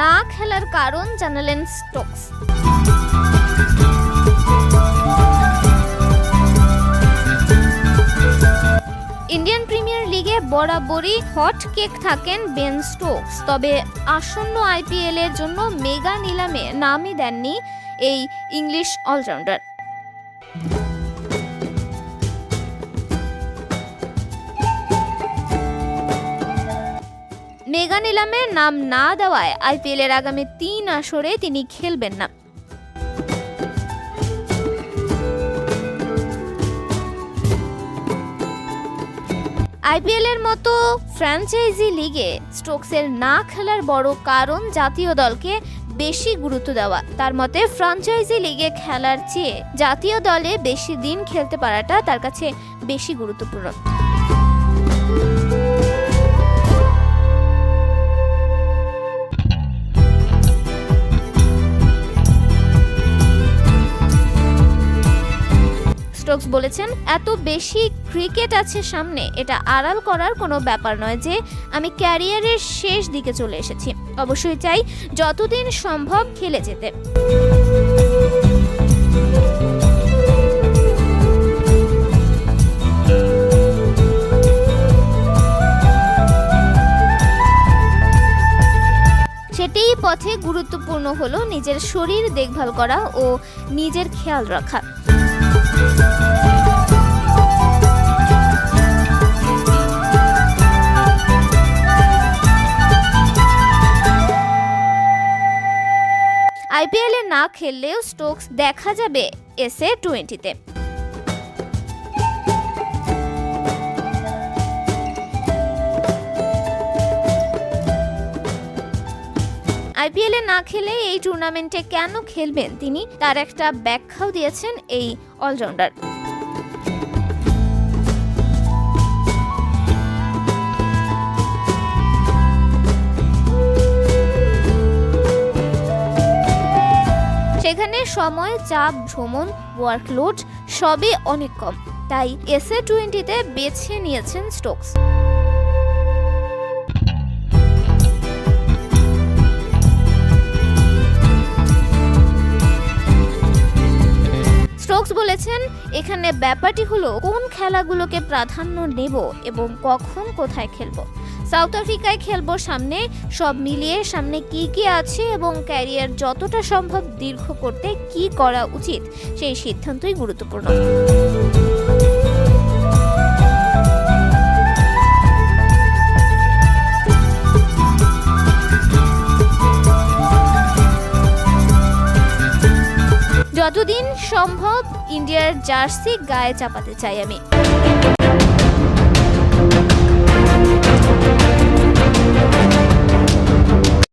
না খেলার কারণ জানালেন স্টোকস। ইন্ডিয়ান প্রিমিয়ার লিগে বরাবরই হট কেক থাকেন বেন স্টোকস, তবে আসন্ন আইপিএল এর জন্য মেগা নিলামে নামই দেননি এই ইংলিশ অলরাউন্ডার। মেগা নিলামে নাম না দেওয়ায় আইপিএল এর আগামী 3 আসরে তিনি খেলবেন না। আইপিএল এর মতো ফ্র্যাঞ্চাইজি লিগে স্টোকসের না খেলার বড় কারণ জাতীয় দলকে বেশি গুরুত্ব দেওয়া। তার মতে ফ্র্যাঞ্চাইজি লিগে খেলার চেয়ে জাতীয় দলে বেশি দিন খেলতে পারাটা তার কাছে বেশি গুরুত্বপূর্ণ। স্টোকস বলেছেন, এত বেশি ক্রিকেট আছে সামনে, এটা আড়াল করার কোনো ব্যাপার নয় যে আমি ক্যারিয়ারের শেষ দিকে চলে এসেছি। অবশ্যই চাই যতদিন সম্ভব খেলে যেতে। সেটাই পথে গুরুত্বপূর্ণ হলো নিজের শরীর দেখভাল করা ও নিজের খেয়াল রাখা। আইপিএল এ না খেললেও স্টোকস দেখা যাবে SA-20-তে। আইপিএল এ না খেলে এই টুর্নামেন্টে কেন খেলবেন তিনি, তার একটা ব্যাখ্যাও দিয়েছেন এই অলরাউন্ডার। সেখানে সময়, চাপ, ভ্রমণ, ওয়ার্কলোড সবই অনেক কম, তাই SA-20-তে বেছে নিয়েছেন স্টোকস। স্টোকস বলেছেন, এখানে ব্যাপারটি হলো কোন খেলাগুলোকে প্রাধান্য নেব এবং কখন কোথায় খেলবো। সাউথ আফ্রিকায় খেলবো সামনে, সব মিলিয়ে সামনে কি কি আছে এবং ক্যারিয়ার যতটা সম্ভব দীর্ঘ করতে কি করা উচিত সেই সিদ্ধান্তই গুরুত্বপূর্ণ। যতদিন সম্ভব ইন্ডিয়ার জার্সি গায়ে চাপাতে চাই আমি।